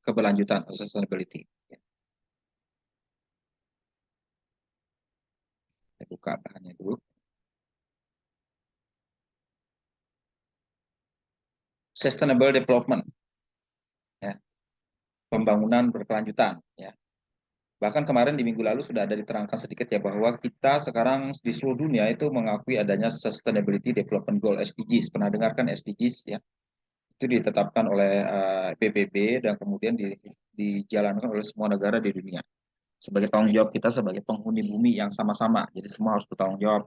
keberlanjutan atau sustainability. Saya buka bahannya dulu. Sustainable development, ya, pembangunan berkelanjutan. Ya. Bahkan kemarin di minggu lalu sudah ada diterangkan sedikit ya bahwa kita sekarang di seluruh dunia itu mengakui adanya Sustainability Development Goal SDGs. Pernah dengarkan SDGs ya? Itu ditetapkan oleh PBB dan kemudian dijalankan oleh semua negara di dunia. Sebagai tanggung jawab kita sebagai penghuni bumi yang sama-sama. Jadi semua harus bertanggung jawab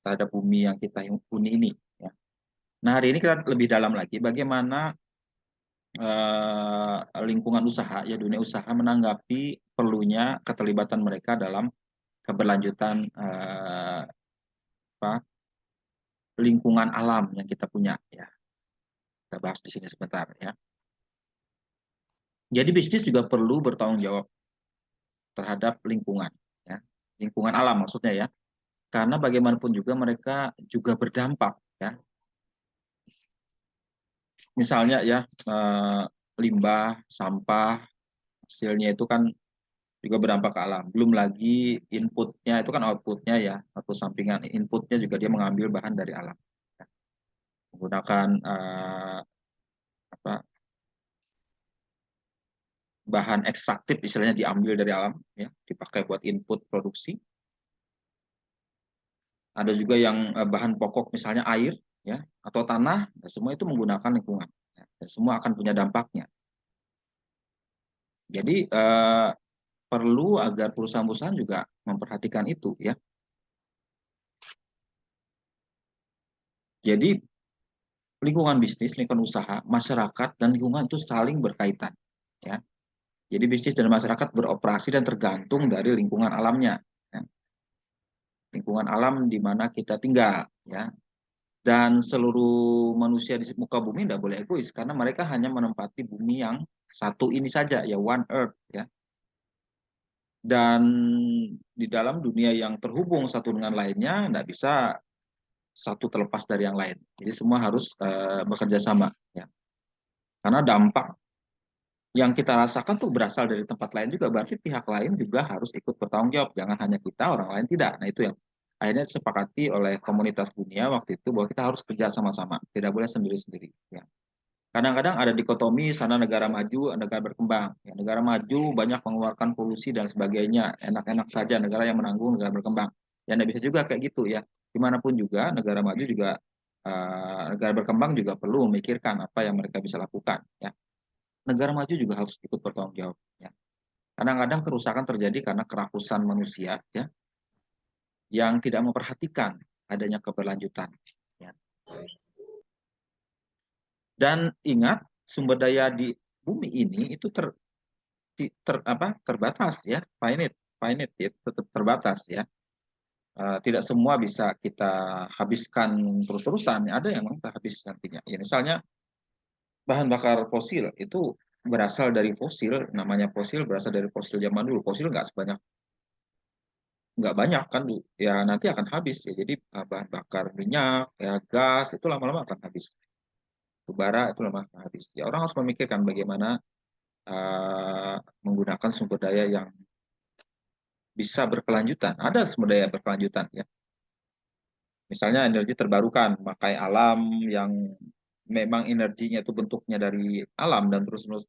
terhadap bumi yang kita huni ini. Ya. Nah hari ini kita lebih dalam lagi bagaimana lingkungan usaha, ya dunia usaha menanggapi perlunya keterlibatan mereka dalam keberlanjutan lingkungan alam yang kita punya. Ya, kita bahas di sini sebentar. Ya, jadi bisnis juga perlu bertanggung jawab terhadap lingkungan, ya, lingkungan alam maksudnya ya, karena bagaimanapun juga mereka juga berdampak. Ya, misalnya ya limbah, sampah, hasilnya itu kan juga berdampak ke alam. Belum lagi inputnya itu kan outputnya ya, atau sampingan inputnya juga dia mengambil bahan dari alam. Ya. Menggunakan apa, bahan ekstraktif istilahnya diambil dari alam, ya, dipakai buat input produksi. Ada juga yang bahan pokok misalnya air, ya, atau tanah, ya, semua itu menggunakan lingkungan. Ya, dan semua akan punya dampaknya. Jadi perlu agar perusahaan-perusahaan juga memperhatikan itu, ya. Jadi lingkungan bisnis, lingkungan usaha, masyarakat, dan lingkungan itu saling berkaitan. Ya. Jadi bisnis dan masyarakat beroperasi dan tergantung dari lingkungan alamnya. Ya. Lingkungan alam di mana kita tinggal. Ya. Dan seluruh manusia di muka bumi tidak boleh egois, karena mereka hanya menempati bumi yang satu ini saja, ya one earth. Ya. Dan di dalam dunia yang terhubung satu dengan lainnya, tidak bisa satu terlepas dari yang lain. Jadi semua harus bekerja sama. Ya. Karena dampak yang kita rasakan tuh berasal dari tempat lain juga, berarti pihak lain juga harus ikut bertanggung jawab, jangan hanya kita, orang lain tidak. Nah itu yang akhirnya disepakati oleh komunitas dunia waktu itu bahwa kita harus kerja sama-sama, tidak boleh sendiri-sendiri. Ya. Kadang-kadang ada dikotomi sana negara maju, negara berkembang. Ya, negara maju banyak mengeluarkan polusi dan sebagainya, enak-enak saja negara yang menanggung negara berkembang. Ya tidak bisa juga kayak gitu ya. Dimanapun juga negara maju juga negara berkembang juga perlu memikirkan apa yang mereka bisa lakukan. Ya negara maju juga harus ikut bertanggung jawab. Ya. Kadang-kadang kerusakan terjadi karena kerakusan manusia, ya, yang tidak memperhatikan adanya keberlanjutan. Ya. Dan ingat sumber daya di bumi ini itu terbatas ya, finite, finite ya, tetap terbatas ya. Tidak semua bisa kita habiskan terus-terusan. Ada yang memang habis nantinya. Ya, misalnya bahan bakar fosil itu berasal dari fosil, namanya fosil berasal dari fosil zaman dulu. Fosil nggak banyak kan, ya nanti akan habis ya. Jadi bahan bakar minyak, ya gas itu lama-lama akan habis. Batu bara itu lama akan habis. Ya orang harus memikirkan bagaimana uh, menggunakan sumber daya yang bisa berkelanjutan. Ada sumber daya berkelanjutan ya. Misalnya energi terbarukan, pakai alam yang memang energinya itu bentuknya dari alam dan terus-terus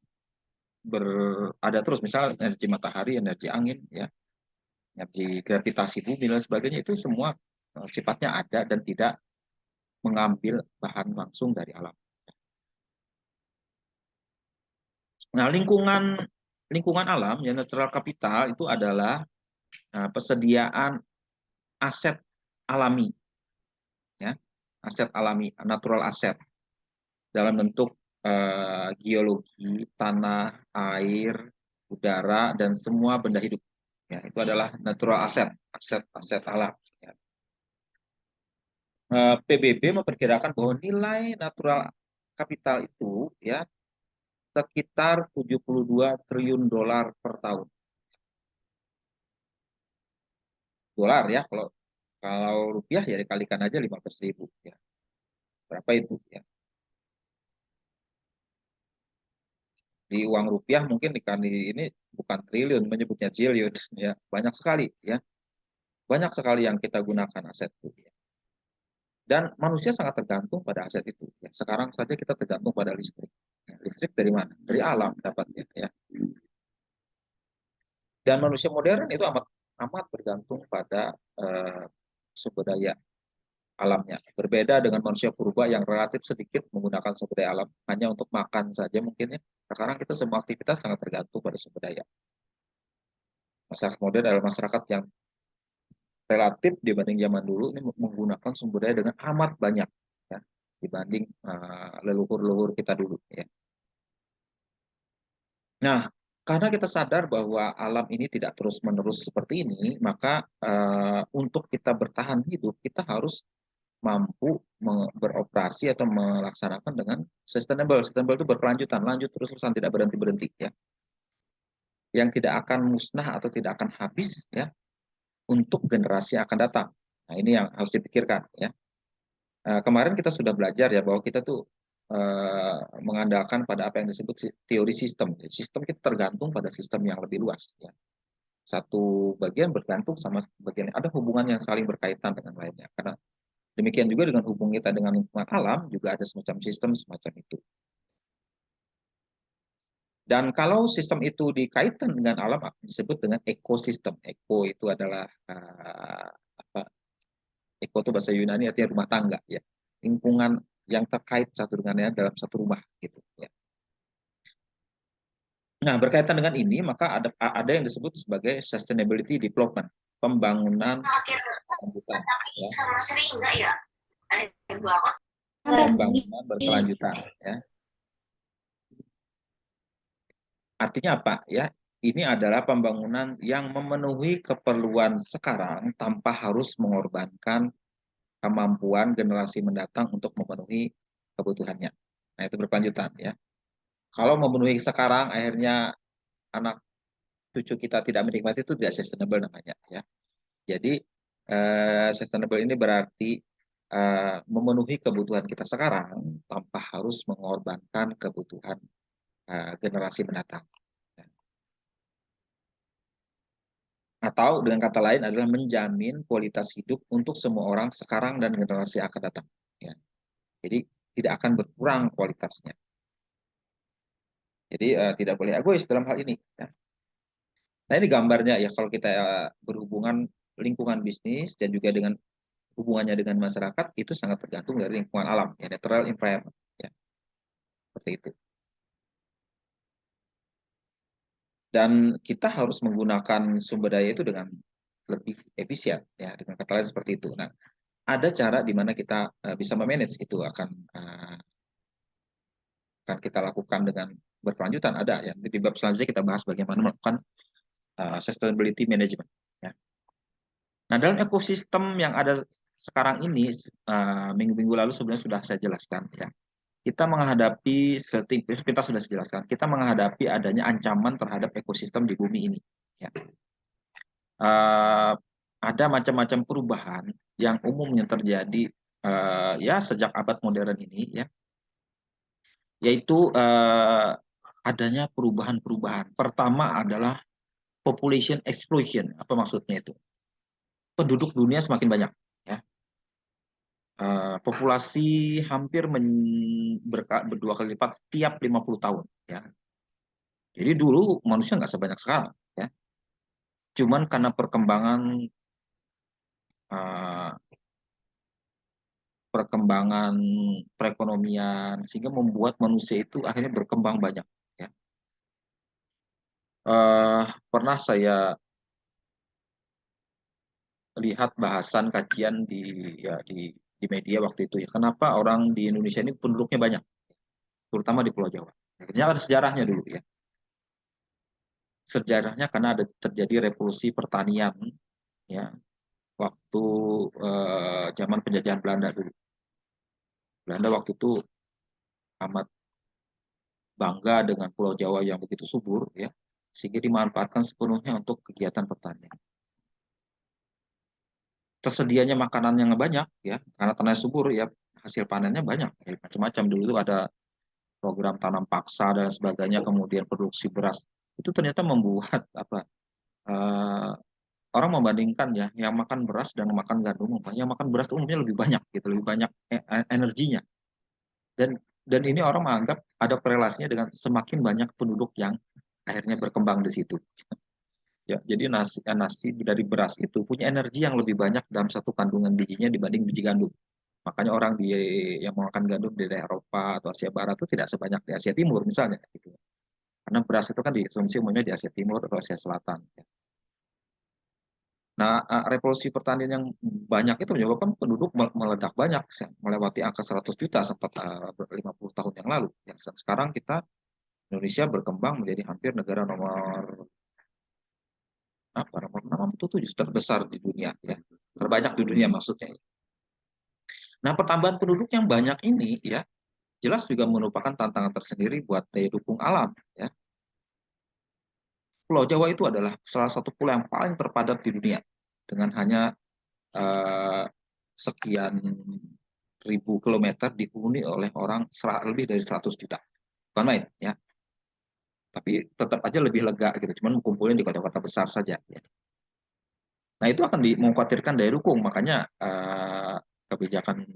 berada terus. Misal energi matahari, energi angin, ya, energi gravitasi bumi dan sebagainya itu semua sifatnya ada dan tidak mengambil bahan langsung dari alam. Nah, lingkungan alam yang natural capital itu adalah persediaan aset alami, ya, aset alami, natural asset dalam bentuk geologi, tanah, air, udara, dan semua benda hidup. Ya, itu adalah natural asset, aset alam. Ya. PBB memperkirakan bahwa nilai natural kapital itu ya sekitar 72 triliun dolar per tahun. Dolar ya, kalau kalau rupiah ya dikalikan aja 15.000 ya. Berapa itu ya? Di uang rupiah mungkin dikali ini bukan triliun, menyebutnya triliun, ya banyak sekali, ya banyak sekali yang kita gunakan aset itu. Ya. Dan manusia sangat tergantung pada aset itu. Ya. Sekarang saja kita tergantung pada listrik. Ya, listrik dari mana? Dari alam dapatnya. Ya. Dan manusia modern itu amat amat bergantung pada sumber daya alamnya. Berbeda dengan manusia purba yang relatif sedikit menggunakan sumber daya alam hanya untuk makan saja mungkin ya. Sekarang kita semua aktivitas sangat tergantung pada sumber daya. Masyarakat modern adalah masyarakat yang relatif dibanding zaman dulu ini menggunakan sumber daya dengan amat banyak ya, dibanding leluhur-leluhur kita dulu ya. Nah, karena kita sadar bahwa alam ini tidak terus-menerus seperti ini, maka untuk kita bertahan hidup, kita harus mampu beroperasi atau melaksanakan dengan sustainable. Sustainable itu berkelanjutan, lanjut terus-terusan, tidak berhenti-berhenti ya. Yang tidak akan musnah atau tidak akan habis ya untuk generasi yang akan datang. Nah, ini yang harus dipikirkan ya. Kemarin kita sudah belajar ya bahwa kita tuh mengandalkan pada apa yang disebut teori sistem. Sistem kita tergantung pada sistem yang lebih luas. Ya. Satu bagian bergantung sama bagian, ada hubungan yang saling berkaitan dengan lainnya. Karena demikian juga dengan hubungan kita dengan lingkungan alam juga ada semacam sistem semacam itu. Dan kalau sistem itu dikaitkan dengan alam disebut dengan ekosistem. Eko itu adalah apa? Eko itu bahasa Yunani artinya rumah tangga ya. Lingkungan yang terkait satu dengan lain dalam satu rumah gitu ya. Nah, berkaitan dengan ini maka ada yang disebut sebagai sustainability development, pembangunan berkelanjutan ya. Pembangunan berkelanjutan ya. Artinya apa ya? Ini adalah pembangunan yang memenuhi keperluan sekarang tanpa harus mengorbankan kemampuan generasi mendatang untuk memenuhi kebutuhannya. Nah, itu berkelanjutan ya. Kalau memenuhi sekarang akhirnya anak cucu kita tidak menikmati, itu tidak sustainable namanya ya. Jadi sustainable ini berarti memenuhi kebutuhan kita sekarang tanpa harus mengorbankan kebutuhan generasi mendatang. Atau dengan kata lain adalah menjamin kualitas hidup untuk semua orang sekarang dan generasi akan datang. Ya. Jadi tidak akan berkurang kualitasnya. Jadi tidak boleh egois dalam hal ini. Ya. Nah ini gambarnya ya kalau kita berhubungan lingkungan bisnis dan juga dengan hubungannya dengan masyarakat itu sangat tergantung dari lingkungan alam, ya natural environment. Ya. Seperti itu. Dan kita harus menggunakan sumber daya itu dengan lebih efisien, ya dengan kata lain seperti itu. Nah, ada cara di mana kita bisa memanage itu akan kita lakukan dengan berkelanjutan ada ya. Di bab selanjutnya kita bahas bagaimana melakukan sustainability management. Ya. Nah dalam ekosistem yang ada sekarang ini minggu-minggu lalu sebenarnya sudah saya jelaskan ya. Kita menghadapi kita sudah jelaskan kita menghadapi adanya ancaman terhadap ekosistem di bumi ini. Ya. Ada macam-macam perubahan yang umumnya terjadi ya sejak abad modern ini ya. Yaitu adanya perubahan-perubahan. Pertama adalah population explosion. Apa maksudnya itu? Penduduk dunia semakin banyak. Ya. Populasi hampir berdua kali lipat tiap 50 tahun. Ya. Jadi dulu manusia nggak sebanyak sekarang. Ya. Cuman karena uh, perkembangan perekonomian sehingga membuat manusia itu akhirnya berkembang banyak. Ya. Pernah saya lihat bahasan kajian di media waktu itu ya. Kenapa orang di Indonesia ini penduduknya banyak, terutama di Pulau Jawa. Ternyata ada sejarahnya dulu ya. Sejarahnya karena ada terjadi revolusi pertanian ya waktu zaman penjajahan Belanda dulu. Belanda waktu itu amat bangga dengan Pulau Jawa yang begitu subur ya, sehingga dimanfaatkan sepenuhnya untuk kegiatan pertanian. Tersedianya makanan yang banyak ya, karena tanah subur ya hasil panennya banyak, ya, macam-macam dulu itu ada program tanam paksa dan sebagainya, kemudian produksi beras, itu ternyata membuat orang membandingkan ya, yang makan beras dan makan gandum, yang makan beras itu umumnya lebih banyak gitu, lebih banyak energinya. Dan ini orang menganggap ada korelasinya dengan semakin banyak penduduk yang akhirnya berkembang di situ. Ya, jadi nasi dari beras itu punya energi yang lebih banyak dalam satu kandungan bijinya dibanding biji gandum. Makanya orang yang makan gandum di daerah Eropa atau Asia Barat itu tidak sebanyak di Asia Timur misalnya gitu. Karena beras itu kan dikonsumsi umumnya di Asia Timur atau Asia Selatan. Nah, revolusi pertanian yang banyak itu menyebabkan penduduk meledak banyak, melewati angka 100 juta sempat 50 tahun yang lalu. Sekarang kita Indonesia berkembang menjadi hampir negara nomor apa, nomor 6 atau 7 terbesar di dunia ya, terbanyak di dunia maksudnya. Nah, pertambahan penduduk yang banyak ini ya jelas juga merupakan tantangan tersendiri buat daya dukung alam ya. Pulau Jawa itu adalah salah satu pulau yang paling terpadat di dunia dengan hanya eh, sekian ribu kilometer dihuni oleh orang lebih dari 100 juta. Bukan main ya. Tapi tetap aja lebih lega gitu, cuman kumpulin di kota-kota besar saja ya. Nah, itu akan mengkhawatirkan daya dukung, makanya kebijakan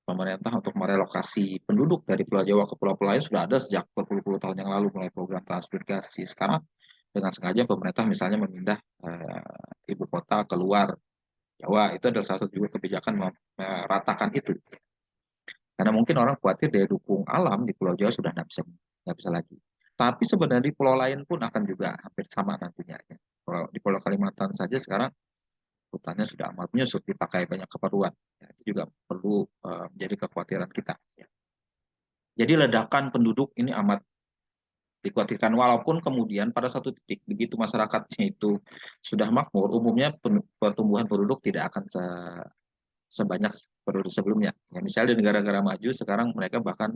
pemerintah untuk merelokasi penduduk dari Pulau Jawa ke pulau-pulau lain sudah ada sejak berpuluh-puluh tahun yang lalu, mulai program transmigrasi. Sekarang dengan sengaja pemerintah misalnya memindah ibu kota keluar Jawa, itu adalah salah satu juga kebijakan meratakan itu. Karena mungkin orang khawatir daya dukung alam di Pulau Jawa sudah nggak bisa lagi. Tapi sebenarnya di pulau lain pun akan juga hampir sama nantinya. Ya. Kalau di Pulau Kalimantan saja sekarang hutannya sudah amat menyusut dipakai banyak keperluan. Ya, itu juga perlu menjadi kekhawatiran kita. Ya. Jadi ledakan penduduk ini amat dikhawatirkan, walaupun kemudian pada satu titik begitu masyarakatnya itu sudah makmur, umumnya pertumbuhan penduduk tidak akan sebanyak periode sebelumnya. Ya, misalnya di negara-negara maju sekarang mereka bahkan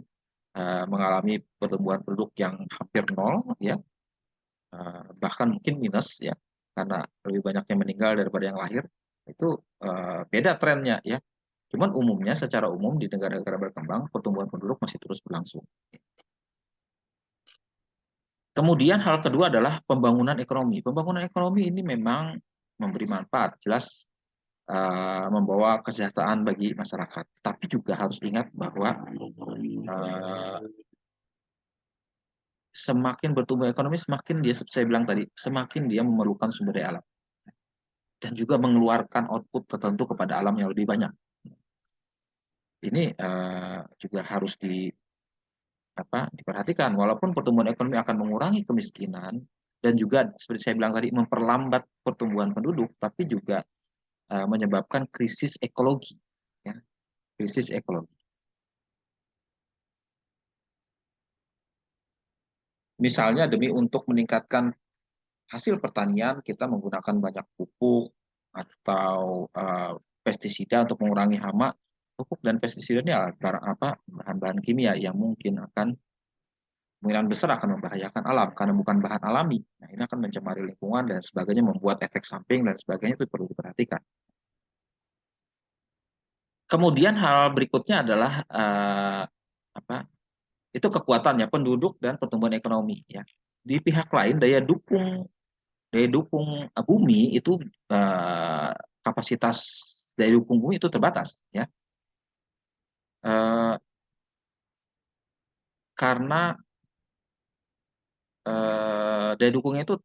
mengalami pertumbuhan penduduk yang hampir nol, ya, bahkan mungkin minus, ya, karena lebih banyak yang meninggal daripada yang lahir. Itu beda trennya, ya. Cuman umumnya, secara umum di negara-negara berkembang pertumbuhan penduduk masih terus berlangsung. Kemudian hal kedua adalah pembangunan ekonomi. Pembangunan ekonomi ini memang memberi manfaat, jelas membawa kesejahteraan bagi masyarakat. Tapi juga harus ingat bahwa semakin bertumbuh ekonomi, semakin dia, saya bilang tadi, semakin dia memerlukan sumber daya alam. Dan juga mengeluarkan output tertentu kepada alam yang lebih banyak. Ini juga harus diperhatikan. Walaupun pertumbuhan ekonomi akan mengurangi kemiskinan, dan juga seperti saya bilang tadi, memperlambat pertumbuhan penduduk, tapi juga menyebabkan krisis ekologi. Ya, krisis ekologi. Misalnya demi untuk meningkatkan hasil pertanian, kita menggunakan banyak pupuk atau pestisida untuk mengurangi hama. Pupuk dan pestisida ini bahan-bahan kimia yang mungkin kemungkinan besar akan membahayakan alam karena bukan bahan alami. Nah, ini akan mencemari lingkungan dan sebagainya, membuat efek samping dan sebagainya, itu perlu diperhatikan. Kemudian hal berikutnya adalah itu kekuatannya penduduk dan pertumbuhan ekonomi, ya. Di pihak lain daya dukung bumi itu, kapasitas daya dukung bumi itu terbatas, ya. Eh, karena daya dukungnya itu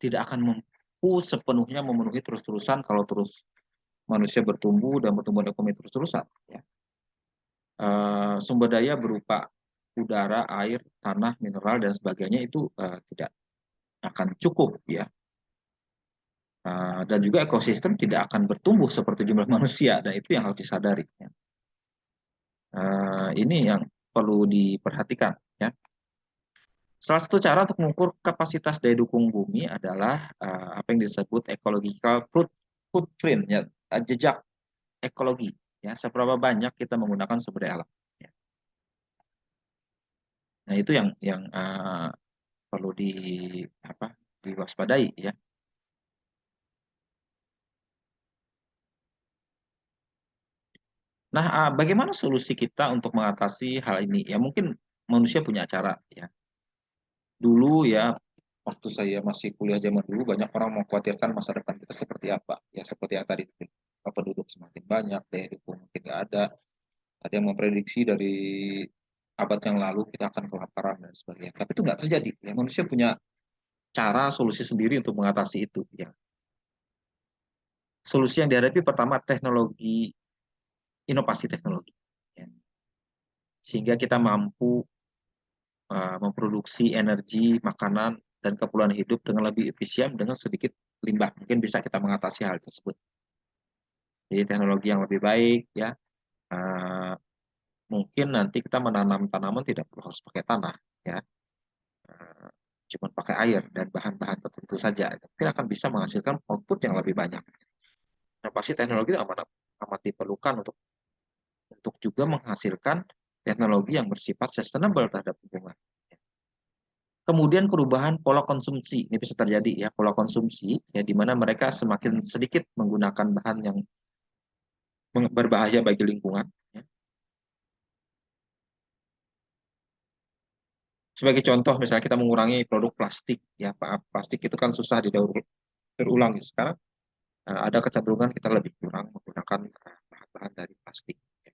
tidak akan mampu sepenuhnya memenuhi terus-terusan kalau terus manusia bertumbuh dan pertumbuhan ekonomi terus-terusan, ya. Sumber daya berupa udara, air, tanah, mineral dan sebagainya itu tidak akan cukup, ya. Dan juga ekosistem tidak akan bertumbuh seperti jumlah manusia, dan itu yang harus disadari, ya. Ini yang perlu diperhatikan, ya. Salah satu cara untuk mengukur kapasitas daya dukung bumi adalah apa yang disebut ecological footprint, ya, jejak ekologi, ya, seberapa banyak kita menggunakan sumber daya alam, ya. Nah, itu yang perlu diwaspadai, ya. Nah, bagaimana solusi kita untuk mengatasi hal ini? Ya, mungkin manusia punya cara ya. Dulu ya, waktu saya masih kuliah zaman dulu, banyak orang mengkhawatirkan masa depan kita seperti apa. Ya seperti yang tadi, penduduk semakin banyak, daya dukung mungkin nggak ada. Ada yang memprediksi dari abad yang lalu kita akan kelaparan dan sebagainya. Tapi itu nggak terjadi. Ya, manusia punya cara, solusi sendiri untuk mengatasi itu. Ya. Solusi yang dihadapi pertama teknologi, inovasi teknologi. Ya. Sehingga kita mampu memproduksi energi, makanan, dan keperluan hidup dengan lebih efisien dengan sedikit limbah. Mungkin bisa kita mengatasi hal tersebut. Jadi teknologi yang lebih baik, ya. Uh, Mungkin nanti kita menanam tanaman tidak perlu harus pakai tanah, ya. Cuma pakai air dan bahan-bahan tertentu saja. Mungkin akan bisa menghasilkan output yang lebih banyak. Nah, pasti teknologi amat, amat diperlukan untuk juga menghasilkan teknologi yang bersifat sustainable terhadap lingkungan. Kemudian perubahan pola konsumsi ini bisa terjadi ya, pola konsumsi ya, di mana mereka semakin sedikit menggunakan bahan yang berbahaya bagi lingkungan. Ya. Sebagai contoh, misalnya kita mengurangi produk plastik ya, plastik itu kan susah didaur berulang. Sekarang ada kecenderungan kita lebih kurang menggunakan bahan-bahan dari plastik. Ya.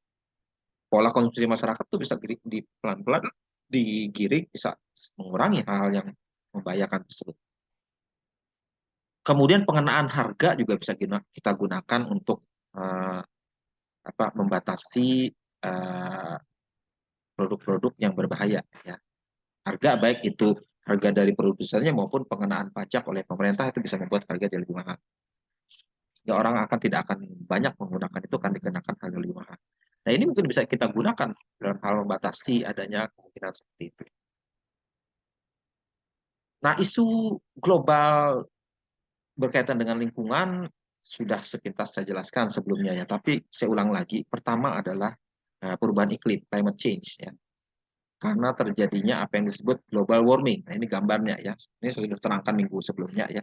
Pola konsumsi masyarakat tuh bisa di pelan-pelan digiring, bisa mengurangi hal-hal yang membahayakan tersebut. Kemudian pengenaan harga juga bisa kita gunakan untuk membatasi produk-produk yang berbahaya. Ya. Harga baik itu harga dari produsennya maupun pengenaan pajak oleh pemerintah itu bisa membuat harga jadi lebih mahal. Ya, orang tidak akan banyak menggunakan itu, kan dikenakan harga lebih mahal. Nah, ini mungkin bisa kita gunakan dalam hal membatasi adanya kemungkinan seperti itu. Nah, isu global berkaitan dengan lingkungan sudah sepintas saya jelaskan sebelumnya ya, tapi saya ulang lagi. Pertama adalah perubahan iklim, climate change ya. Karena terjadinya apa yang disebut global warming. Nah, ini gambarnya ya. Ini sudah terangkan minggu sebelumnya ya,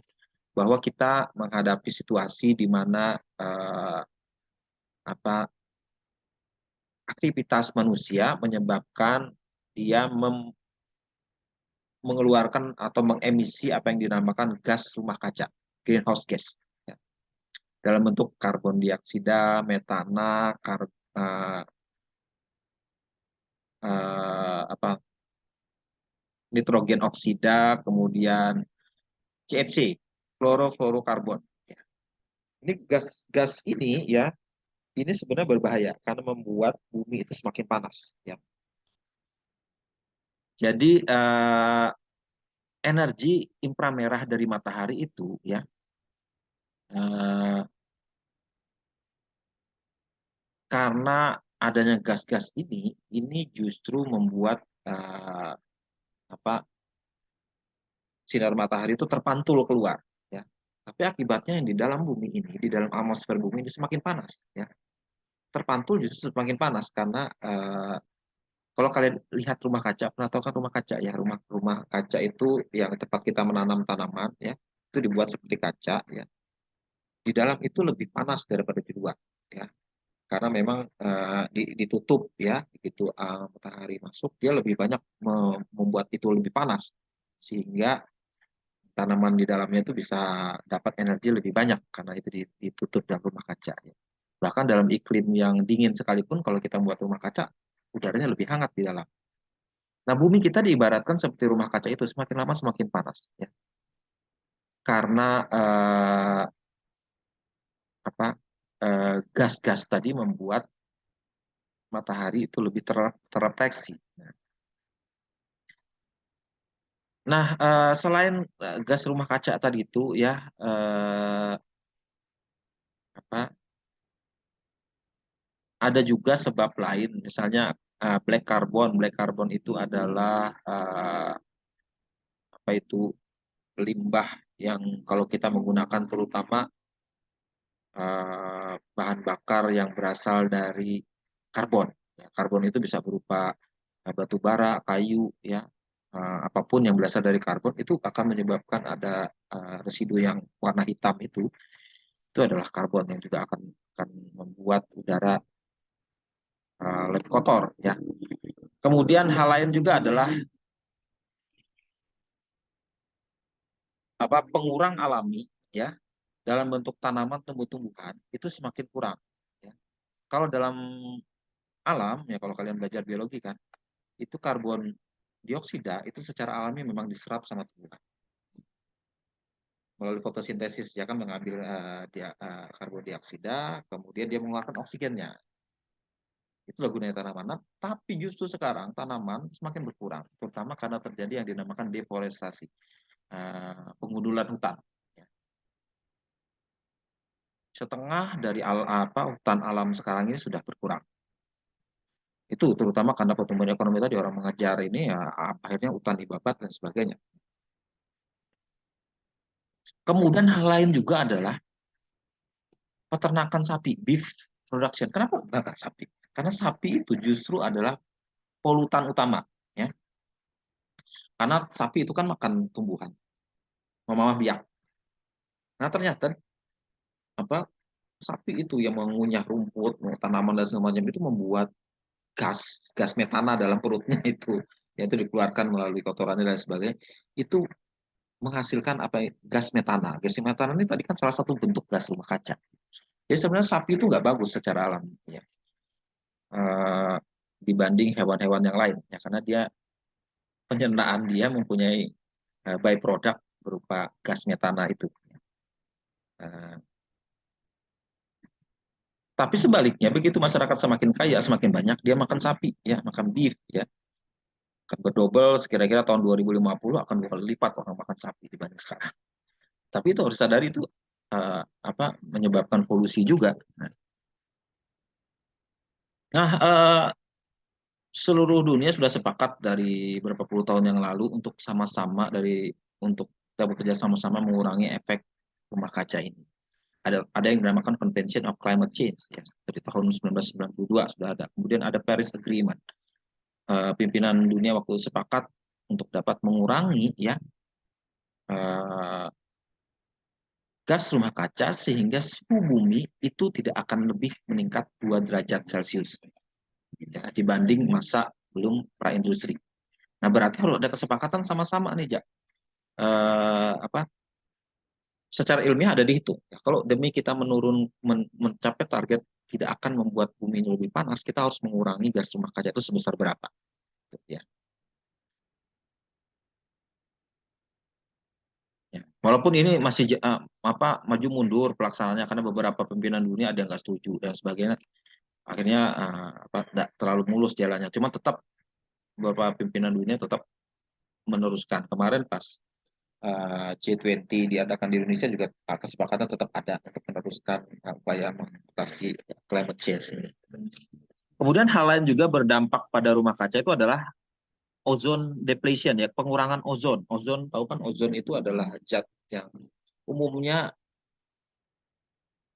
bahwa kita menghadapi situasi di mana aktivitas manusia menyebabkan dia mengeluarkan atau mengemisi apa yang dinamakan gas rumah kaca, greenhouse gas. Ya. Dalam bentuk karbon dioksida, metana, uh, uh, nitrogen oksida, kemudian CFC, klorofluorokarbon. Ya. Ini gas ini ya, ini sebenarnya berbahaya karena membuat bumi itu semakin panas. Ya. Jadi energi inframerah dari matahari itu ya, karena adanya gas-gas ini justru membuat sinar matahari itu terpantul keluar. Ya. Tapi akibatnya yang di dalam bumi ini, di dalam atmosfer bumi ini semakin panas. Ya. Terpantul justru semakin panas karena kalau kalian lihat rumah kaca, pernah tahu kan rumah kaca ya, rumah kaca itu yang tempat kita menanam tanaman ya, itu dibuat seperti kaca ya. Di dalam itu lebih panas daripada di luar ya. Karena memang ditutup ya, begitu matahari masuk dia lebih banyak membuat itu lebih panas, sehingga tanaman di dalamnya itu bisa dapat energi lebih banyak karena itu ditutup dalam rumah kaca ya. Bahkan dalam iklim yang dingin sekalipun kalau kita buat rumah kaca, udaranya lebih hangat di dalam. Nah, bumi kita diibaratkan seperti rumah kaca itu, semakin lama semakin panas ya. Karena gas-gas tadi membuat matahari itu lebih terrefleksi. Nah, selain gas rumah kaca tadi itu ya, ada juga sebab lain, misalnya black carbon. Black carbon itu adalah limbah yang kalau kita menggunakan terutama bahan bakar yang berasal dari karbon. Ya, karbon itu bisa berupa batu bara, kayu, ya, apapun yang berasal dari karbon itu akan menyebabkan ada residu yang warna hitam itu adalah karbon yang juga akan membuat udara lebih kotor, ya. Kemudian hal lain juga adalah pengurang alami ya dalam bentuk tanaman tumbuh-tumbuhan itu semakin kurang. Ya. Kalau dalam alam ya kalau kalian belajar biologi kan itu karbon dioksida itu secara alami memang diserap sama tumbuhan melalui fotosintesis ya kan mengambil karbon dioksida kemudian dia mengeluarkan oksigennya. Itulah gunanya tanaman. Nah, tapi justru sekarang tanaman semakin berkurang, terutama karena terjadi yang dinamakan deforestasi, pengundulan hutan. Ya. Setengah dari hutan alam sekarang ini sudah berkurang. Itu terutama karena pertumbuhan ekonomi tadi orang mengejar ini ya akhirnya hutan dibabat dan sebagainya. Kemudian hal lain juga adalah peternakan sapi, beef production. Kenapa peternakan sapi? Karena sapi itu justru adalah polutan utama, ya. Karena sapi itu kan makan tumbuhan, memamah biak. Nah ternyata apa sapi itu yang mengunyah rumput, tanaman dan segala macam itu membuat gas metana dalam perutnya itu, yaitu dikeluarkan melalui kotorannya dan sebagainya. Itu menghasilkan gas metana. Gas metana ini tadi kan salah satu bentuk gas rumah kaca. Jadi sebenarnya sapi itu nggak bagus secara alami, ya. Uh, dibanding hewan-hewan yang lain, ya karena dia penyernaan dia mempunyai byproduct berupa gas metana itu. Uh, tapi sebaliknya begitu masyarakat semakin kaya, semakin banyak dia makan sapi, ya makan beef, ya akan berdobel. Kira-kira tahun 2050 akan 2 kali lipat orang makan sapi dibanding sekarang. Tapi itu harus sadari itu menyebabkan polusi juga. Nah, seluruh dunia sudah sepakat dari beberapa puluh tahun yang lalu untuk untuk kita bekerja sama-sama mengurangi efek rumah kaca ini. Ada yang dinamakan Convention of Climate Change ya, dari tahun 1992 sudah ada. Kemudian ada Paris Agreement. Pimpinan dunia waktu sepakat untuk dapat mengurangi ya gas rumah kaca sehingga suhu bumi itu tidak akan lebih meningkat 2 derajat Celcius ya, dibanding masa belum praindustri. Nah, berarti kalau ada kesepakatan sama-sama nih, Jak. Secara ilmiah ada dihitung. Ya, kalau demi kita mencapai target tidak akan membuat bumi ini lebih panas, kita harus mengurangi gas rumah kaca itu sebesar berapa. Ya. Ya. Walaupun ini masih maju mundur pelaksanaannya karena beberapa pimpinan dunia ada yang nggak setuju dan sebagainya. Akhirnya tidak terlalu mulus jalannya. Cuma tetap beberapa pimpinan dunia tetap meneruskan. Kemarin pas G20 diadakan di Indonesia juga kesepakatan tetap ada untuk meneruskan upaya mengatasi climate change ini. Kemudian hal lain juga berdampak pada rumah kaca itu adalah ozone depletion ya, pengurangan ozon. Ozon tahu kan ozon itu adalah zat yang umumnya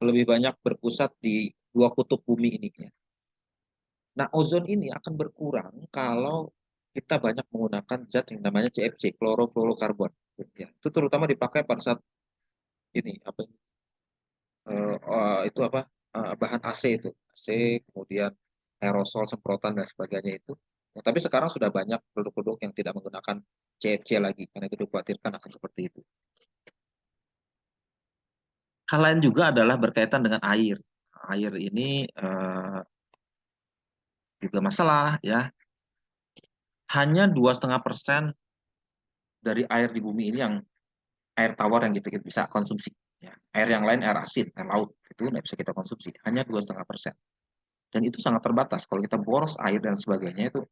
lebih banyak berpusat di 2 kutub bumi ini ya. Nah, ozon ini akan berkurang kalau kita banyak menggunakan zat yang namanya CFC, chlorofluorokarbon. Ya, itu terutama dipakai pada saat ini itu bahan AC itu, AC kemudian aerosol semprotan dan sebagainya itu. Ya, tapi sekarang sudah banyak produk-produk yang tidak menggunakan CFC lagi karena itu dikhawatirkan akan seperti itu. Hal lain juga adalah berkaitan dengan air. Air ini juga masalah ya. Hanya 2,5% dari air di bumi ini yang air tawar yang kita bisa konsumsi. Ya. Air yang lain air asin, air laut itu nggak bisa kita konsumsi. Hanya 2,5%. Dan itu sangat terbatas. Kalau kita boros air dan sebagainya itu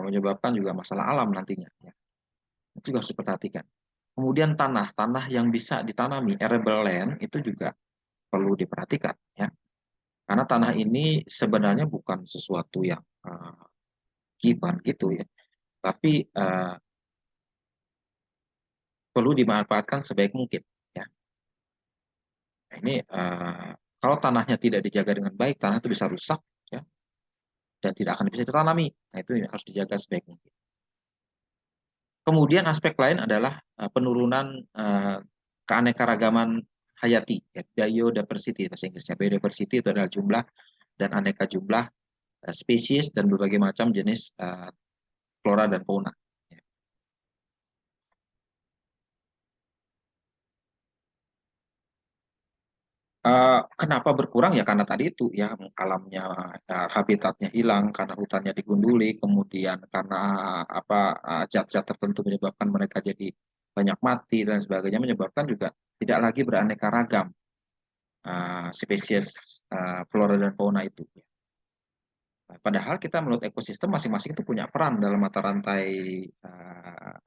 menyebabkan juga masalah alam nantinya. Ya. Itu juga harus diperhatikan. Kemudian tanah yang bisa ditanami, arable land, itu juga perlu diperhatikan. Ya. Karena tanah ini sebenarnya bukan sesuatu yang given gitu ya, tapi perlu dimanfaatkan sebaik mungkin. Ya. Nah, ini kalau tanahnya tidak dijaga dengan baik, tanah itu bisa rusak ya, dan tidak akan bisa ditanami. Nah, itu harus dijaga sebaik mungkin. Kemudian aspek lain adalah penurunan keanekaragaman hayati, ya, biodiversity bahasa Inggrisnya. Biodiversity itu adalah jumlah dan aneka jumlah spesies dan berbagai macam jenis flora dan fauna. Kenapa berkurang ya karena tadi itu ya alamnya, habitatnya hilang karena hutannya digunduli, kemudian karena apa, zat-zat tertentu menyebabkan mereka jadi banyak mati dan sebagainya, menyebabkan juga tidak lagi beraneka ragam spesies flora dan fauna itu. Nah, padahal kita menurut ekosistem masing-masing itu punya peran dalam mata rantai uh,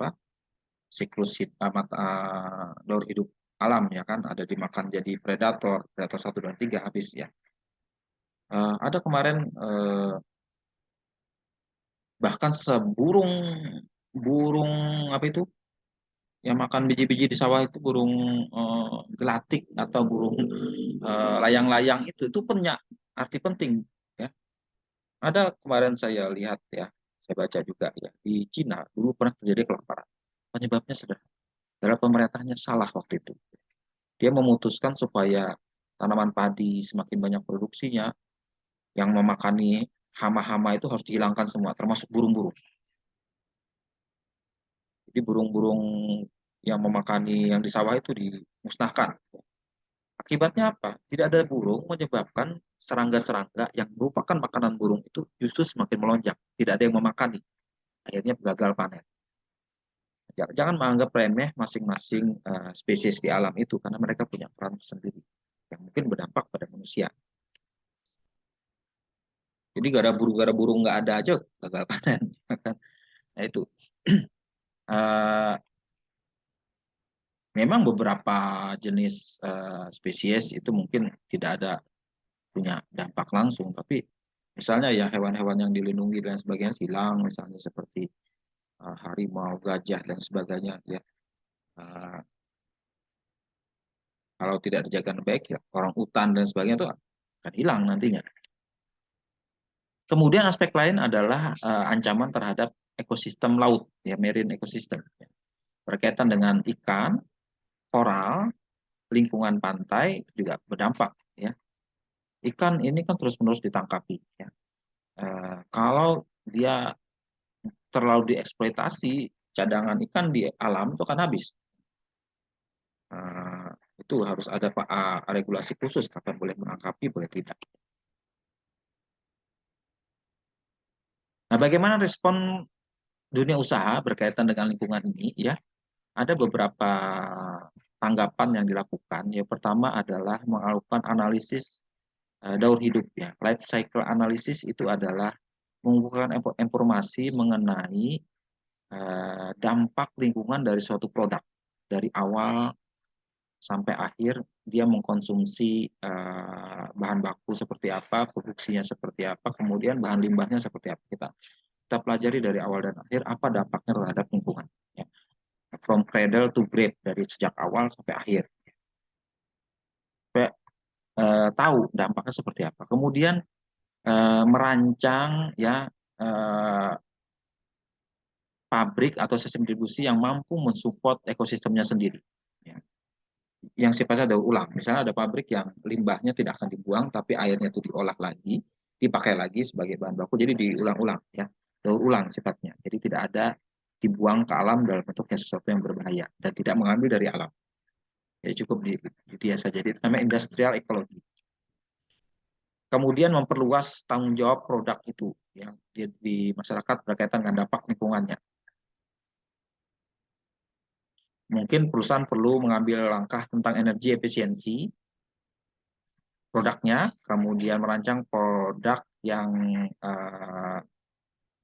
apa, siklus daur hidup alam ya kan, ada dimakan jadi predator, predator satu dan tiga habis ya. Ada kemarin bahkan seburung burung apa itu yang makan biji-biji di sawah itu, burung gelatik atau burung layang-layang itu punya arti penting ya. Ada kemarin saya lihat ya, saya baca juga ya, di Cina dulu pernah terjadi kelaparan. Penyebabnya sederhana, adalah pemerintahnya salah waktu itu. Dia memutuskan supaya tanaman padi semakin banyak produksinya, yang memakani hama-hama itu harus dihilangkan semua, termasuk burung-burung. Jadi burung-burung yang memakani yang di sawah itu dimusnahkan. Akibatnya apa? Tidak ada burung, menyebabkan serangga-serangga yang merupakan makanan burung itu justru semakin melonjak. Tidak ada yang memakani. Akhirnya gagal panen. Jangan menganggap remeh masing-masing spesies di alam itu, karena mereka punya peran sendiri yang mungkin berdampak pada manusia. Jadi gara burung nggak ada aja gagal panen. Nah itu. Memang beberapa jenis spesies itu mungkin tidak ada punya dampak langsung, tapi misalnya ya hewan-hewan yang dilindungi dan sebagainya hilang, misalnya seperti harimau, gajah dan sebagainya ya. Uh, Kalau tidak dijaga dengan baik ya orang hutan dan sebagainya itu akan hilang nantinya. Kemudian aspek lain adalah ancaman terhadap ekosistem laut, ya marine ekosistem, ya. Berkaitan dengan ikan, koral, lingkungan pantai juga berdampak, ya. Ikan ini kan terus-menerus ditangkapi, ya. Kalau dia terlalu dieksploitasi, cadangan ikan di alam itu akan habis. Uh, itu harus ada regulasi khusus kapan boleh menangkapi, boleh tidak. Nah, bagaimana respon dunia usaha berkaitan dengan lingkungan ini? Ya, ada beberapa tanggapan yang dilakukan. Yang pertama adalah melakukan analisis daur hidup, ya. Life cycle analysis itu adalah mengumpulkan informasi mengenai dampak lingkungan dari suatu produk dari awal sampai akhir dia mengkonsumsi bahan baku seperti apa, produksinya seperti apa, kemudian bahan limbahnya seperti apa. Kita pelajari dari awal dan akhir apa dampaknya terhadap lingkungan. Ya. From cradle to grave, dari sejak awal sampai akhir. Supaya tahu dampaknya seperti apa. Kemudian merancang ya pabrik atau sistem distribusi yang mampu mensupport ekosistemnya sendiri. Ya. Yang sifatnya daur ulang. Misalnya ada pabrik yang limbahnya tidak akan dibuang, tapi airnya itu diolah lagi, dipakai lagi sebagai bahan baku, jadi diulang-ulang, ya, daur ulang sifatnya. Jadi tidak ada dibuang ke alam dalam bentuknya sesuatu yang berbahaya dan tidak mengambil dari alam. Jadi cukup di dia saja. Jadi itu namanya industrial ekologi. Kemudian memperluas tanggung jawab produk itu yang di masyarakat berkaitan dengan dampak lingkungannya. Mungkin perusahaan perlu mengambil langkah tentang energi efisiensi produknya, kemudian merancang produk yang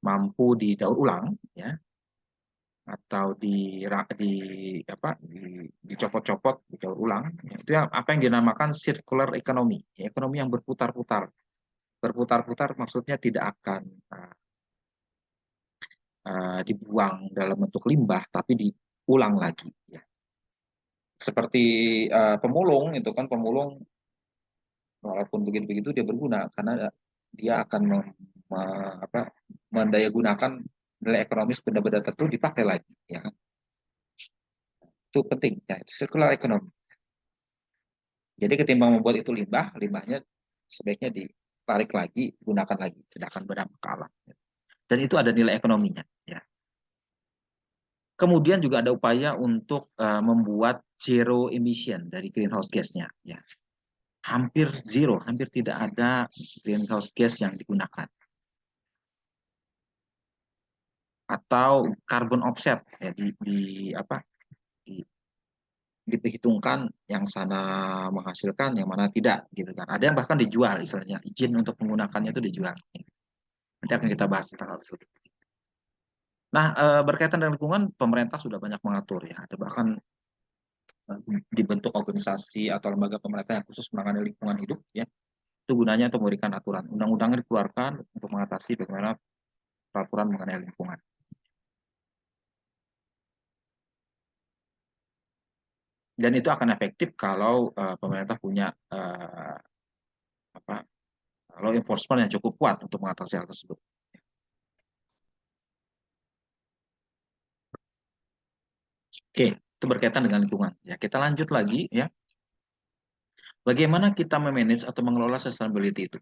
mampu didaur ulang, ya, atau di apa dicopot-copot, didaur ulang. Itu yang apa yang dinamakan circular economy, ekonomi yang berputar-putar. Berputar-putar maksudnya tidak akan dibuang dalam bentuk limbah, tapi diulang lagi. Ya. Seperti pemulung, itu kan pemulung walaupun begitu-begitu dia berguna karena dia akan apa, mendaya gunakan nilai ekonomis benda-benda tertentu dipakai lagi, ya kan? Itu penting ya, itu circular economy. Jadi ketimbang membuat itu limbah, limbahnya sebaiknya tarik lagi, gunakan lagi, tidak akan berdampak ke alam. Dan itu ada nilai ekonominya. Ya. Kemudian juga ada upaya untuk membuat zero emission dari greenhouse gas-nya. Ya. Hampir zero, hampir tidak ada greenhouse gas yang digunakan. Atau carbon offset, ya, diperhitungkan yang sana menghasilkan, yang mana tidak, gitu kan. Ada yang bahkan dijual, istilahnya izin untuk menggunakannya itu dijual. Nanti akan kita bahas tentang hal tersebut. Nah, berkaitan dengan lingkungan, pemerintah sudah banyak mengatur, ya. Ada bahkan dibentuk organisasi atau lembaga pemerintah yang khusus menangani lingkungan hidup, ya. Itu gunanya untuk memberikan aturan. Undang-undangnya dikeluarkan untuk mengatasi bagaimana peraturan mengenai lingkungan. Dan itu akan efektif kalau pemerintah punya law enforcement yang cukup kuat untuk mengatasi hal tersebut. Oke, itu berkaitan dengan lingkungan. Ya, kita lanjut lagi, ya. Bagaimana kita memanage atau mengelola sustainability itu?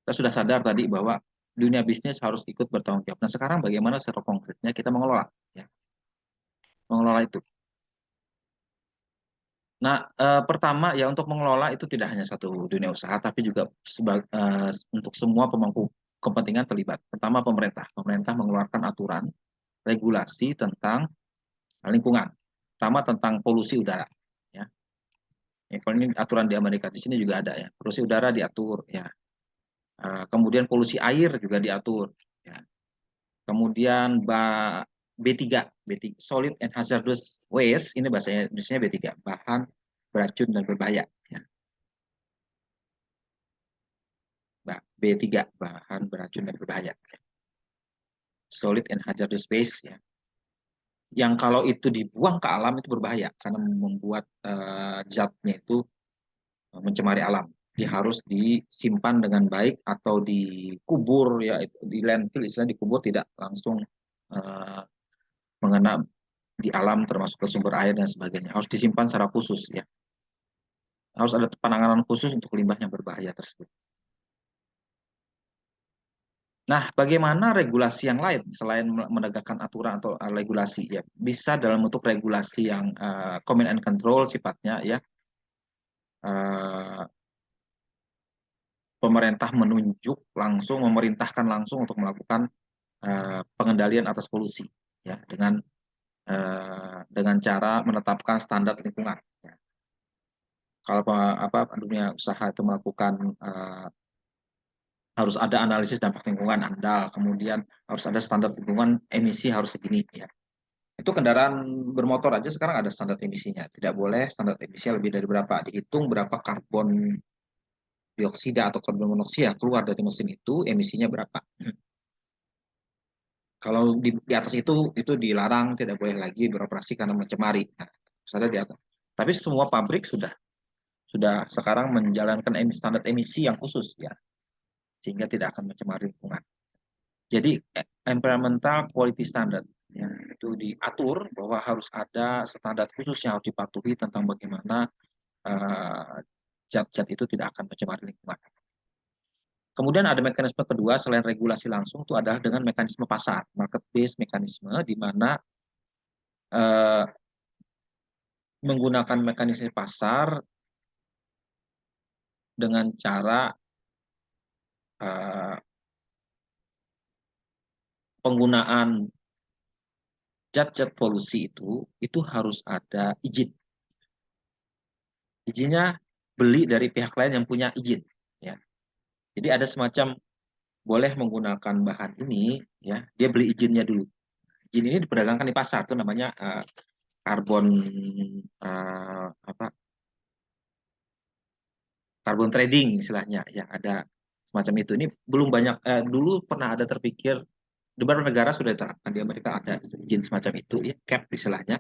Kita sudah sadar tadi bahwa dunia bisnis harus ikut bertanggung jawab. Nah, sekarang bagaimana secara konkretnya kita mengelola, ya, mengelola itu. Nah, pertama ya, untuk mengelola itu tidak hanya satu dunia usaha, tapi juga untuk semua pemangku kepentingan terlibat. Pertama, pemerintah. Pemerintah mengeluarkan aturan, regulasi tentang lingkungan, pertama tentang polusi udara. Ya. Ya, kalau ini aturan di Amerika, di sini juga ada, ya. Polusi udara diatur, ya. Kemudian polusi air juga diatur. Ya. Kemudian B3, Solid and Hazardous Waste, ini bahasa Indonesia B3, bahan beracun dan berbahaya. Ya. B3, bahan beracun dan berbahaya. Solid and Hazardous Waste, ya. Yang kalau itu dibuang ke alam itu berbahaya karena membuat zatnya itu mencemari alam. Dia harus disimpan dengan baik atau dikubur, ya, di landfill, istilah dikubur, tidak langsung mengena di alam termasuk ke sumber air dan sebagainya. Harus disimpan secara khusus, ya. Harus ada penanganan khusus untuk limbah yang berbahaya tersebut. Nah, bagaimana regulasi yang lain selain menegakkan aturan atau regulasi, ya? Bisa dalam bentuk regulasi yang command and control sifatnya, ya. Pemerintah menunjuk langsung, memerintahkan langsung untuk melakukan pengendalian atas polusi, ya, dengan cara menetapkan standar lingkungan. Ya. Kalau dunia usaha itu melakukan harus ada analisis dampak lingkungan andal, kemudian harus ada standar lingkungan, emisi harus segini, ya. Itu kendaraan bermotor aja sekarang ada standar emisinya. Tidak boleh standar emisinya lebih dari berapa, dihitung berapa karbon dioksida atau karbon monoksida keluar dari mesin itu, emisinya berapa. Kalau di atas itu dilarang, tidak boleh lagi beroperasi karena mencemari. Nah, ada di atas. Tapi semua pabrik sudah sekarang menjalankan standar emisi yang khusus, ya, sehingga tidak akan mencemari lingkungan. Jadi environmental quality standard, ya, itu diatur bahwa harus ada standar khusus yang harus dipatuhi tentang bagaimana zat-zat itu tidak akan mencemari lingkungan. Kemudian ada mekanisme kedua selain regulasi langsung, itu adalah dengan mekanisme pasar, market based mekanisme, di mana menggunakan mekanisme pasar dengan cara penggunaan zat-zat polusi itu harus ada izin. Izinnya beli dari pihak lain yang punya izin, ya. Jadi ada semacam boleh menggunakan bahan ini, ya, dia beli izinnya dulu. Izin ini diperdagangkan di pasar, itu namanya karbon carbon trading istilahnya, ya, ada semacam itu. Ini belum banyak, dulu pernah ada terpikir di beberapa negara sudah diterapkan, di Amerika ada izin semacam itu, ya, cap istilahnya.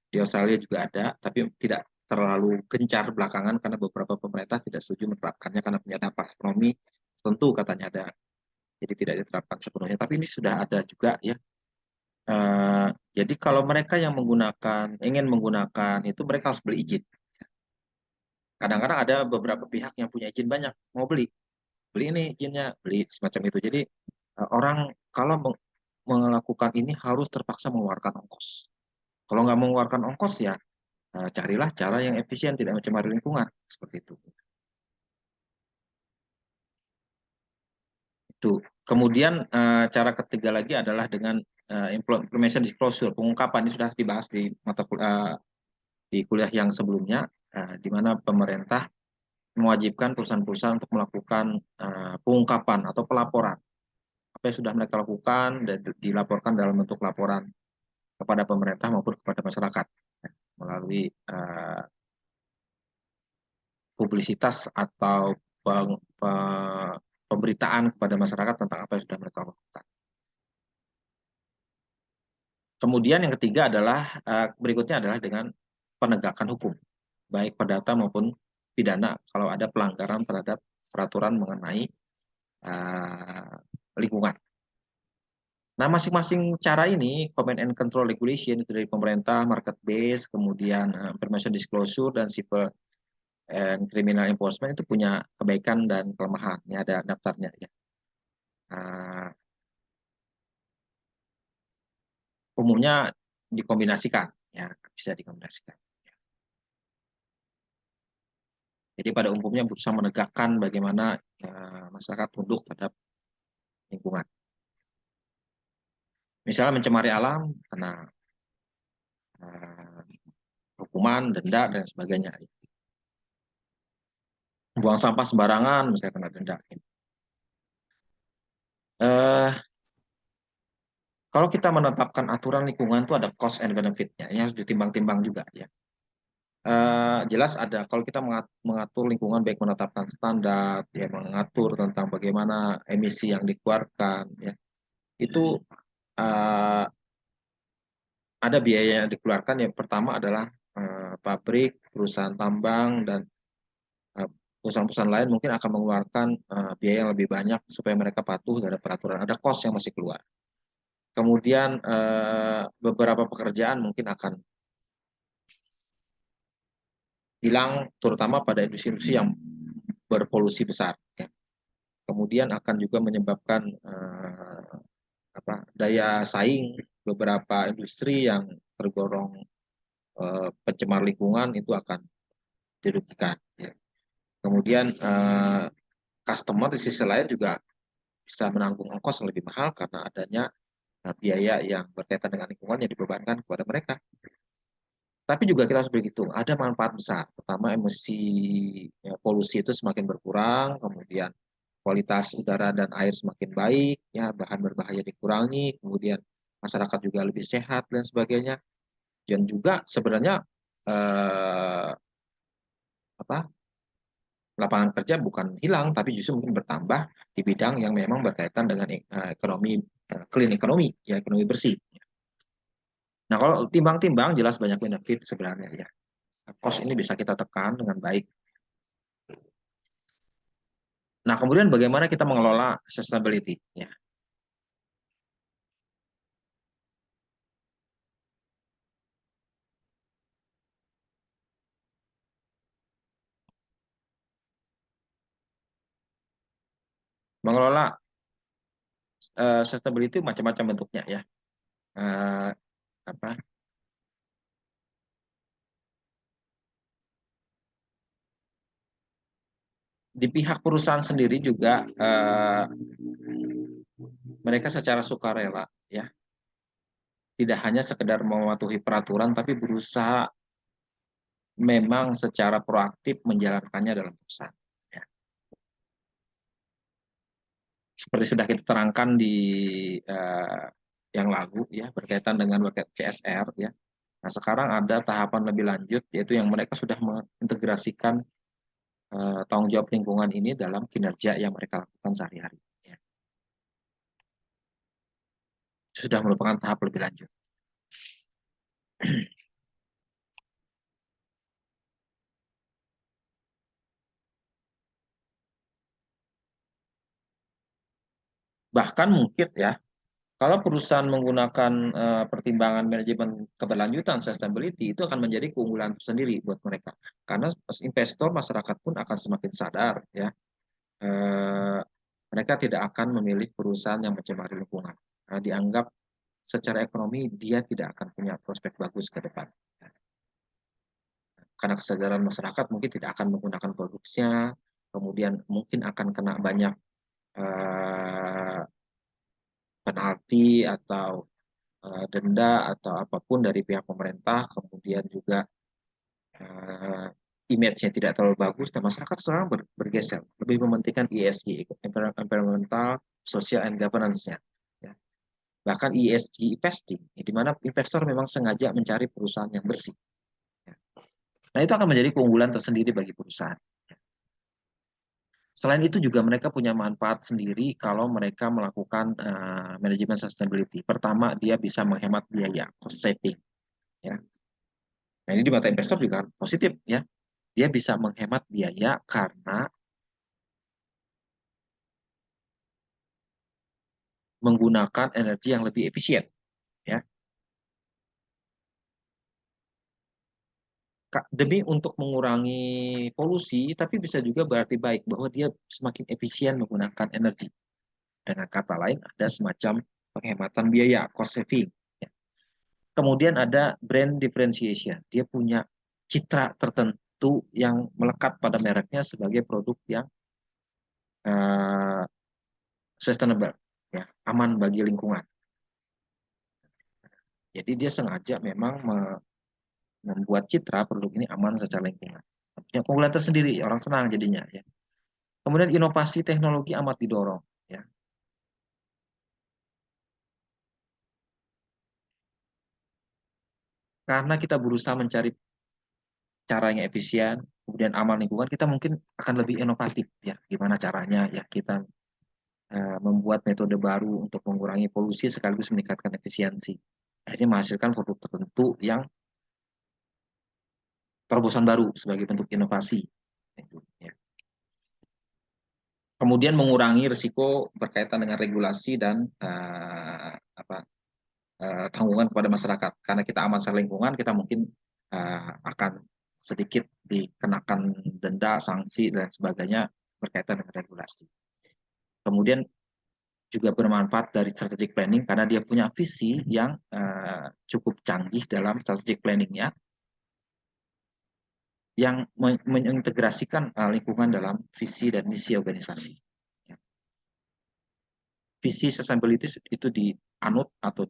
Di Australia juga ada, tapi tidak terlalu gencar belakangan karena beberapa pemerintah tidak setuju menerapkannya karena punya dampak ekonomi tentu, katanya ada. Jadi tidak diterapkan sepenuhnya. Tapi ini sudah ada juga, ya. Jadi kalau mereka yang ingin menggunakan itu, mereka harus beli izin. Kadang-kadang ada beberapa pihak yang punya izin banyak, mau beli. beli ini izinnya, beli semacam itu. Jadi orang kalau melakukan ini harus terpaksa mengeluarkan ongkos. Kalau nggak mengeluarkan ongkos ya carilah cara yang efisien, tidak mencemari lingkungan seperti itu. Itu. Kemudian cara ketiga lagi adalah dengan information disclosure, pengungkapan ini sudah dibahas di di kuliah yang sebelumnya, di mana pemerintah mewajibkan perusahaan-perusahaan untuk melakukan pengungkapan atau pelaporan apa yang sudah mereka lakukan dan dilaporkan dalam bentuk laporan kepada pemerintah maupun kepada masyarakat melalui publisitas atau pemberitaan kepada masyarakat tentang apa yang sudah mereka lakukan. Kemudian yang ketiga adalah berikutnya adalah dengan penegakan hukum, baik perdata maupun pidana kalau ada pelanggaran terhadap peraturan mengenai lingkungan. Nah, masing-masing cara ini, command and control regulation itu dari pemerintah, market base, kemudian information disclosure dan civil and criminal enforcement itu punya kebaikan dan kelemahan. Ini ada daftarnya ya. Umumnya dikombinasikan, ya bisa dikombinasikan. Jadi pada umumnya berusaha menegakkan bagaimana masyarakat tunduk terhadap lingkungan. Misalnya mencemari alam, kena hukuman, denda, dan sebagainya. Buang sampah sembarangan, misalnya kena denda. Kalau kita menetapkan aturan lingkungan itu ada cost and benefit-nya, ini harus ditimbang-timbang juga ya. Jelas ada kalau kita mengatur lingkungan baik menetapkan standar, ya mengatur tentang bagaimana emisi yang dikeluarkan, ya itu ada biaya yang dikeluarkan. Yang pertama adalah pabrik, perusahaan tambang dan perusahaan-perusahaan lain mungkin akan mengeluarkan biaya yang lebih banyak supaya mereka patuh terhadap peraturan. Ada cost yang masih keluar. Kemudian beberapa pekerjaan mungkin akan hilang, terutama pada industri-industri yang berpolusi besar. Ya. Kemudian akan juga menyebabkan daya saing beberapa industri yang tergolong pencemar lingkungan itu akan dirugikan. Ya. Kemudian customer di sisi lain juga bisa menanggung ongkos yang lebih mahal karena adanya biaya yang berkaitan dengan lingkungan yang dibebankan kepada mereka. Tapi juga kita harus berhitung, ada manfaat besar. Pertama, emisi polusi itu semakin berkurang, kemudian kualitas udara dan air semakin baik, ya bahan berbahaya dikurangi, kemudian masyarakat juga lebih sehat dan sebagainya. Dan juga sebenarnya lapangan kerja bukan hilang, tapi justru mungkin bertambah di bidang yang memang berkaitan dengan ekonomi clean ekonomi, ya ekonomi bersih. Nah, kalau timbang-timbang jelas banyak benefit sebenarnya ya. Cost ini bisa kita tekan dengan baik. Nah, kemudian bagaimana kita mengelola sustainability? Ya. Mengelola sustainability macam-macam bentuknya ya. Uh, apa? Di pihak perusahaan sendiri juga mereka secara sukarela ya, tidak hanya sekedar mematuhi peraturan, tapi berusaha memang secara proaktif menjalankannya dalam perusahaan. Ya. Seperti sudah kita terangkan di yang lalu ya berkaitan dengan CSR ya. Nah sekarang ada tahapan lebih lanjut yaitu yang mereka sudah mengintegrasikan tanggung jawab lingkungan ini dalam kinerja yang mereka lakukan sehari-hari. Ya. Sudah merupakan tahap lebih lanjut. Bahkan mungkin ya, kalau perusahaan menggunakan pertimbangan manajemen keberlanjutan sustainability itu akan menjadi keunggulan tersendiri buat mereka. Karena investor masyarakat pun akan semakin sadar ya mereka tidak akan memilih perusahaan yang mencemari lingkungan. Karena dianggap secara ekonomi dia tidak akan punya prospek bagus ke depan. Karena kesadaran masyarakat mungkin tidak akan menggunakan produksinya, kemudian mungkin akan kena banyak eh, penalti atau denda atau apapun dari pihak pemerintah, kemudian juga image-nya tidak terlalu bagus, dan masyarakat sekarang bergeser, lebih mementingkan ESG, environmental, social, and governance-nya. Ya. Bahkan ESG investing, di mana investor memang sengaja mencari perusahaan yang bersih. Ya. Nah, itu akan menjadi keunggulan tersendiri bagi perusahaan. Selain itu juga mereka punya manfaat sendiri kalau mereka melakukan manajemen sustainability. Pertama, dia bisa menghemat biaya, cost saving. Ya. Nah, ini di mata investor juga positif, ya. Dia bisa menghemat biaya karena menggunakan energi yang lebih efisien, ya. Demi untuk mengurangi polusi, tapi bisa juga berarti baik bahwa dia semakin efisien menggunakan energi. Dengan kata lain, ada semacam penghematan biaya, cost saving. Ya. Kemudian ada brand differentiation. Dia punya citra tertentu yang melekat pada mereknya sebagai produk yang uh, sustainable, ya, aman bagi lingkungan. Jadi dia sengaja memang membuat citra produk ini aman secara lingkungan. Yang keunggulan tersendiri, orang senang jadinya. Ya. Kemudian inovasi teknologi amat didorong. Ya. Karena kita berusaha mencari cara yang efisien, kemudian aman lingkungan, kita mungkin akan lebih inovatif. Ya, gimana caranya ya kita membuat metode baru untuk mengurangi polusi sekaligus meningkatkan efisiensi. Akhirnya menghasilkan produk tertentu yang terobosan baru sebagai bentuk inovasi. Ya. Kemudian mengurangi risiko berkaitan dengan regulasi dan tanggungan kepada masyarakat. Karena kita aman secara lingkungan, kita mungkin akan sedikit dikenakan denda, sanksi, dan sebagainya berkaitan dengan regulasi. Kemudian juga bermanfaat dari strategic planning karena dia punya visi yang cukup canggih dalam strategic planningnya, yang mengintegrasikan lingkungan dalam visi dan misi organisasi. Ya. Visi sustainability itu dianut atau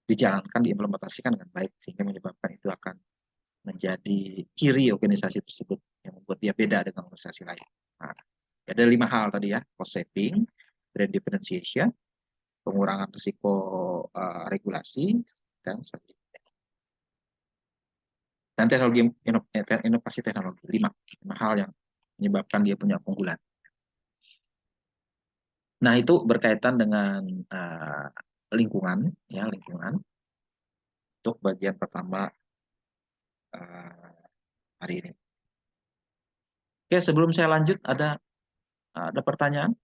dijalankan, diimplementasikan dengan baik sehingga menyebabkan itu akan menjadi ciri organisasi tersebut yang membuat dia beda dengan organisasi lain. Nah, ada 5 hal tadi ya: cost saving, brand differentiation, pengurangan risiko regulasi, dan teknologi, inovasi teknologi. 5 hal yang menyebabkan dia punya keunggulan. Nah, itu berkaitan dengan lingkungan, ya, lingkungan untuk bagian pertama hari ini. Oke, sebelum saya lanjut, ada pertanyaan?